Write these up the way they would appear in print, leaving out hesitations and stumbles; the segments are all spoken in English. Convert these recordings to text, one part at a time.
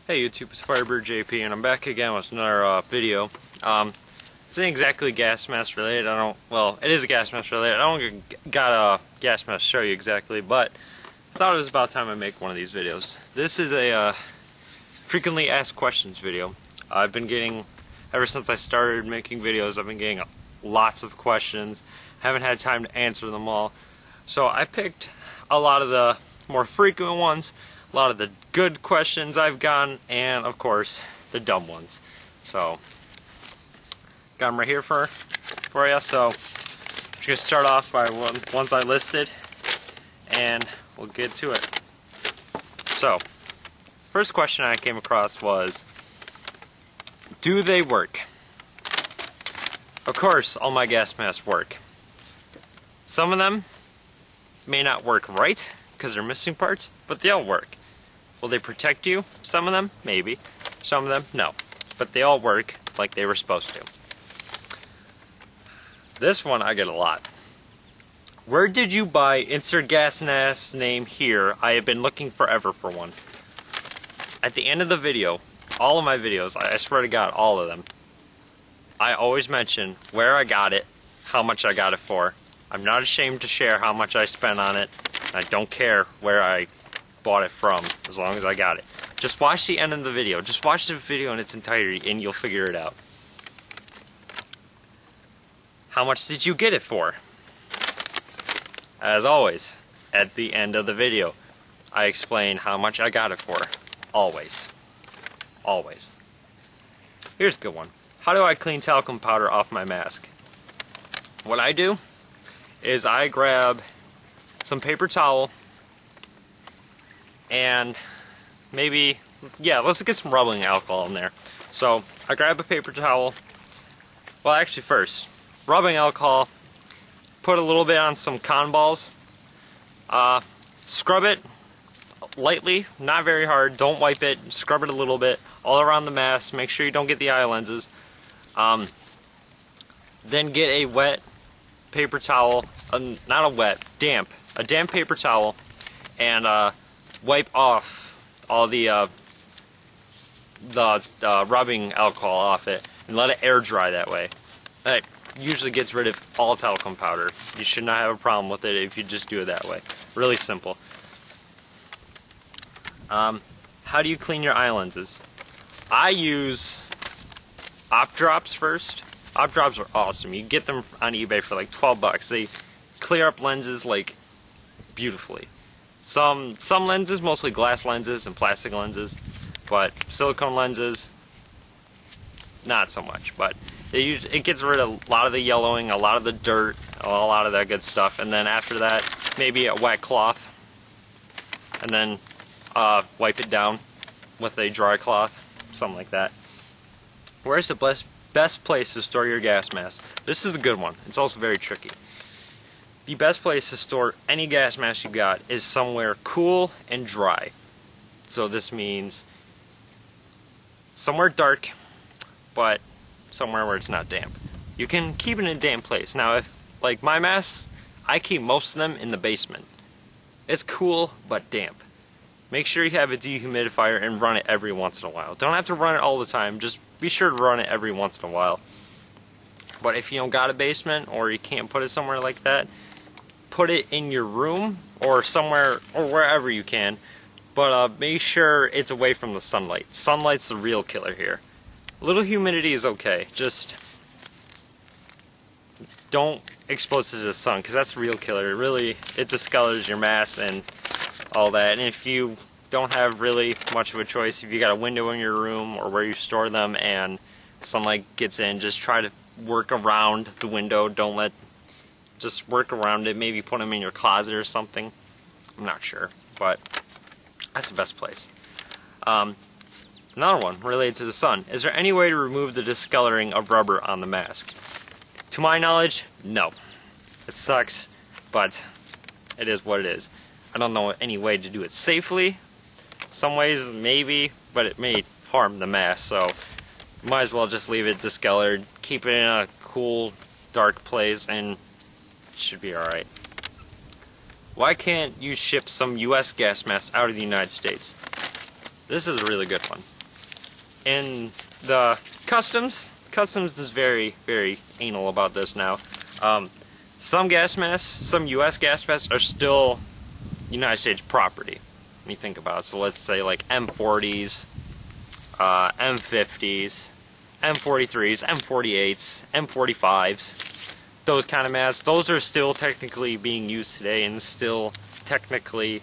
Hey YouTube, it's FirebirdJP and I'm back again with another video. This ain't exactly gas mask related. Well, it is a gas mask related. I don't got a gas mask to show you exactly, but I thought it was about time I make one of these videos. This is a frequently asked questions video. I've been getting, ever since I started making videos, I've been getting lots of questions. Haven't had time to answer them all. So I picked a lot of the more frequent ones, a lot of the good questions I've gotten, and of course the dumb ones. So got them right here for you. So I'm just gonna start off by ones I listed, and we'll get to it. So first question I came across was, do they work? Of course, all my gas masks work. Some of them may not work right because they're missing parts, but they all work. Will they protect you? Some of them, maybe. Some of them, no. But they all work like they were supposed to. This one I get a lot. Where did you buy insert gas mask name here? I have been looking forever for one. At the end of the video, all of my videos, I swear to God, all of them, I always mention where I got it, how much I got it for. I'm not ashamed to share how much I spent on it. I don't care where I bought it from, as long as I got it. Just watch the end of the video. Just watch the video in its entirety and you'll figure it out. How much did you get it for? As always, at the end of the video, I explain how much I got it for. Always. Always. Here's a good one. How do I clean talcum powder off my mask? What I do is I grab some paper towel and maybe, let's get some rubbing alcohol in there. So I grab a paper towel. Well, actually first, rubbing alcohol, put a little bit on some cotton balls, scrub it lightly, not very hard, don't wipe it, scrub it a little bit, all around the mask, make sure you don't get the eye lenses. Then get a wet paper towel, not a wet, a damp paper towel, and wipe off all the rubbing alcohol off it and let it air dry that way. That usually gets rid of all talcum powder. You should not have a problem with it if you just do it that way. Really simple. How do you clean your eye lenses? I use op drops first. Op drops are awesome. You get them on eBay for like 12 bucks. They clear up lenses like beautifully. Some lenses, mostly glass lenses and plastic lenses, but silicone lenses, not so much. But it gets rid of a lot of the yellowing, a lot of the dirt, a lot of that good stuff. And then after that, maybe a wet cloth, and then wipe it down with a dry cloth, something like that. Where's the best place to store your gas mask? This is a good one. It's also very tricky. The best place to store any gas mask you got is somewhere cool and dry. So this means somewhere dark, but somewhere where it's not damp. You can keep it in a damp place. Now, if, like my masks, I keep most of them in the basement. It's cool, but damp. Make sure you have a dehumidifier and run it every once in a while. Don't have to run it all the time, just be sure to run it every once in a while. But if you don't got a basement, or you can't put it somewhere like that, put it in your room or somewhere, or wherever you can, but make sure it's away from the sunlight. Sunlight's the real killer here. A little humidity is okay, just don't expose it to the sun, because that's the real killer. It discolors your mask and all that. And if you don't have really much of a choice, if you got a window in your room or where you store them and sunlight gets in, just try to work around the window. Just work around it, maybe put them in your closet or something. I'm not sure, but that's the best place. Another one related to the sun. Is there any way to remove the discoloring of rubber on the mask? To my knowledge, no. It sucks, but it is what it is. I don't know any way to do it safely. Some ways, maybe, but it may harm the mask, so might as well just leave it discolored, keep it in a cool, dark place, and should be alright. Why can't you ship some US gas masks out of the United States? This is a really good one. And the Customs is very, very anal about this now. Some gas masks, some U.S. gas masks are still United States property. When you think about it. So let's say like M40s, M50s, M43s, M48s, M45s, those kind of masks. Those are still technically being used today and still technically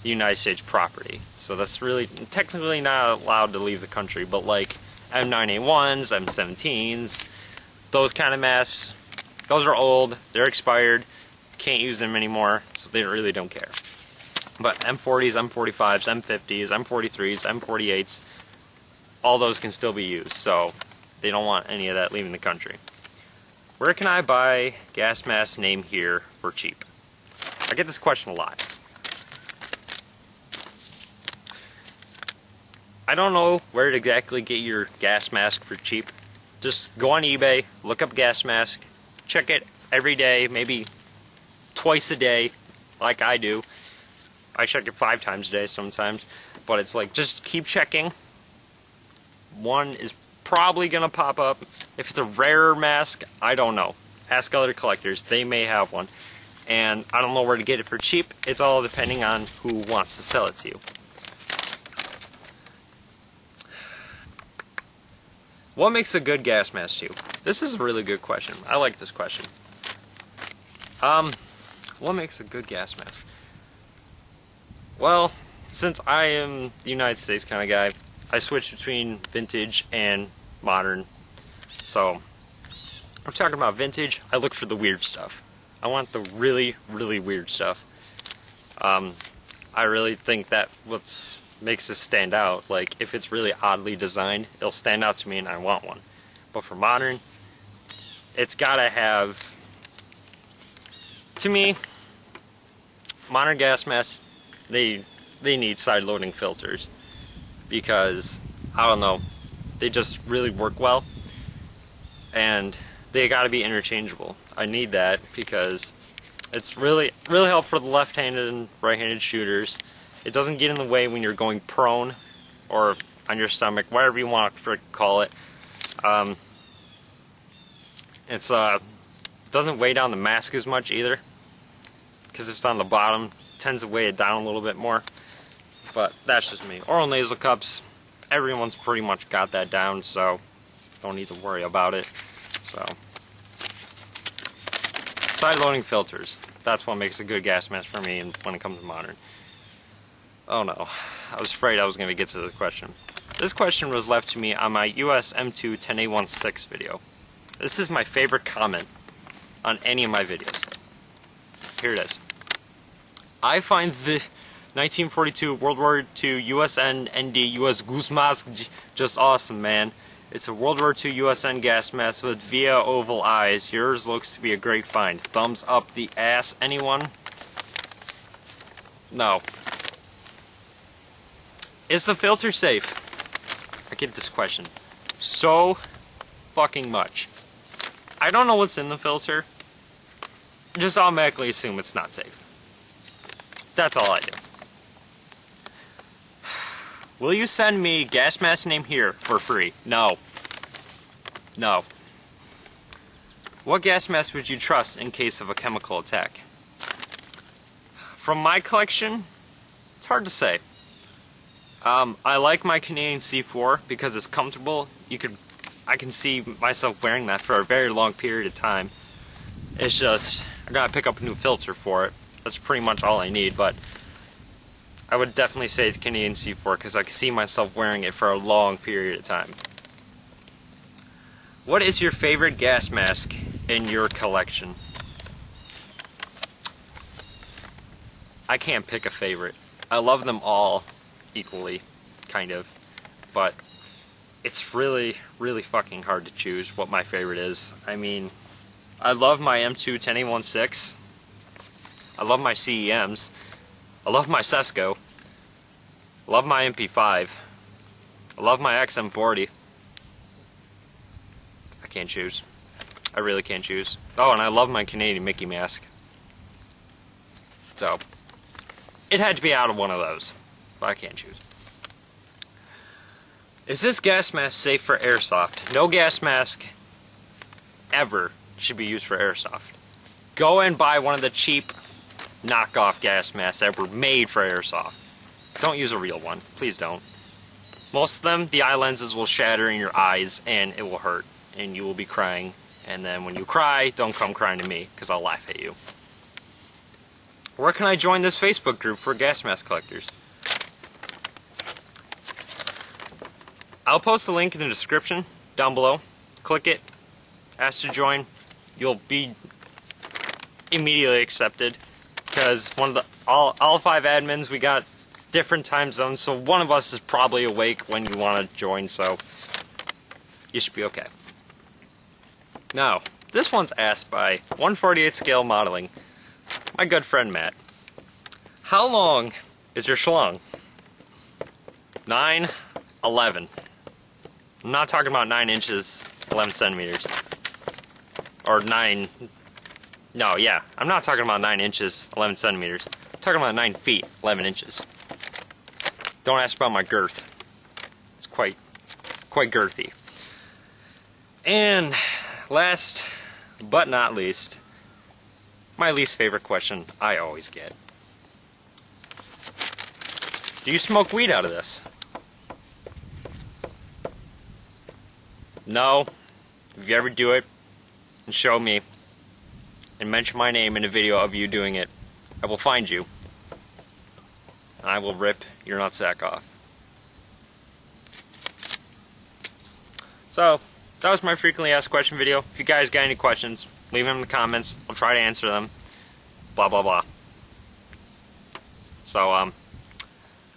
United States property. So that's really technically not allowed to leave the country. But like M9A1s, M17s, those kind of masks, those are old, they're expired, can't use them anymore, so they really don't care. But M40s, M45s, M50s, M43s, M48s, all those can still be used, so they don't want any of that leaving the country. Where can I buy gas mask name here for cheap? I get this question a lot. I don't know where to exactly get your gas mask for cheap. Just go on eBay, look up gas mask, check it every day, maybe twice a day, like I do. I check it 5 times a day sometimes, but it's like, just keep checking. One is probably gonna pop up. If it's a rarer mask, I don't know. Ask other collectors, they may have one. And I don't know where to get it for cheap. It's all depending on who wants to sell it to you. What makes a good gas mask to you? This is a really good question. I like this question. What makes a good gas mask? Well, since I am the United States kind of guy, I switch between vintage and modern. So, we're talking about vintage, I look for the weird stuff. I want the really, really weird stuff. I really think that what makes it stand out. Like, if it's really oddly designed, it'll stand out to me and I want one. But for modern, it's gotta have, to me, modern gas masks, they need side-loading filters. Because, I don't know, they just really work well. And they gotta be interchangeable. I need that because it's really helpful for the left-handed and right-handed shooters. It doesn't get in the way when you're going prone or on your stomach, whatever you want to call it. It's doesn't weigh down the mask as much either, because if it's on the bottom, it tends to weigh it down a little bit more. But that's just me. Oral nasal cups, everyone's pretty much got that down, so don't need to worry about it. So, side-loading filters. That's what makes a good gas mask for me when it comes to modern. Oh no, I was afraid I was going to get to the question. This question was left to me on my US M2 10A16 video. This is my favorite comment on any of my videos. Here it is. I find the 1942 World War II USN ND US Goose Mask just awesome, man. It's a World War II USN gas mask with via oval eyes. Yours looks to be a great find. Thumbs up the ass, anyone? No. Is the filter safe? I get this question so fucking much. I don't know what's in the filter. Just automatically assume it's not safe. That's all I do. Will you send me gas mask name here for free? No. No. What gas mask would you trust in case of a chemical attack? From my collection, it's hard to say. I like my Canadian C4 because it's comfortable. I can see myself wearing that for a very long period of time. It's just, I gotta pick up a new filter for it. That's pretty much all I need, but I would definitely say the Canadian C4 because I can see myself wearing it for a long period of time. What is your favorite gas mask in your collection? I can't pick a favorite. I love them all equally, kind of, but it's really, really fucking hard to choose what my favorite is. I mean, I love my M2 10A16. I love my CEMs. I love my Sesco. I love my MP5. I love my XM40. I can't choose. I really can't choose. Oh, and I love my Canadian Mickey mask. So, it had to be out of one of those. But I can't choose. Is this gas mask safe for airsoft? No gas mask ever should be used for airsoft. Go and buy one of the cheap knockoff gas masks that were made for airsoft. Don't use a real one. Please don't. Most of them, the eye lenses will shatter in your eyes and it will hurt. And you will be crying. And then when you cry, don't come crying to me because I'll laugh at you. Where can I join this Facebook group for gas mask collectors? I'll post the link in the description down below. Click it, ask to join. You'll be immediately accepted because all 5 admins, we got different time zones, so one of us is probably awake when you want to join, so you should be okay. Now, this one's asked by 148 Scale Modeling, my good friend Matt. How long is your schlong? 9, 11. I'm not talking about 9 inches, 11 centimeters. Or 9... No, yeah. I'm not talking about 9 inches, 11 centimeters. I'm talking about 9 feet, 11 inches. Don't ask about my girth. It's quite girthy. And last but not least, my least favorite question I always get. Do you smoke weed out of this? No. If you ever do it and show me and mention my name in a video of you doing it, I will find you and I will rip your nutsack off. So, that was my frequently asked question video. If you guys got any questions, leave them in the comments. I'll try to answer them. Blah blah blah. So,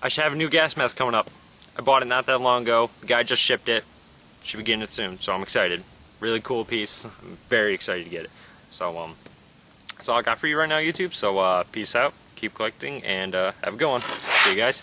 I should have a new gas mask coming up. I bought it not that long ago. The guy just shipped it. Should be getting it soon, so I'm excited. Really cool piece. I'm very excited to get it. So, that's all I got for you right now, YouTube. So, peace out, keep collecting, and have a good one. See you guys.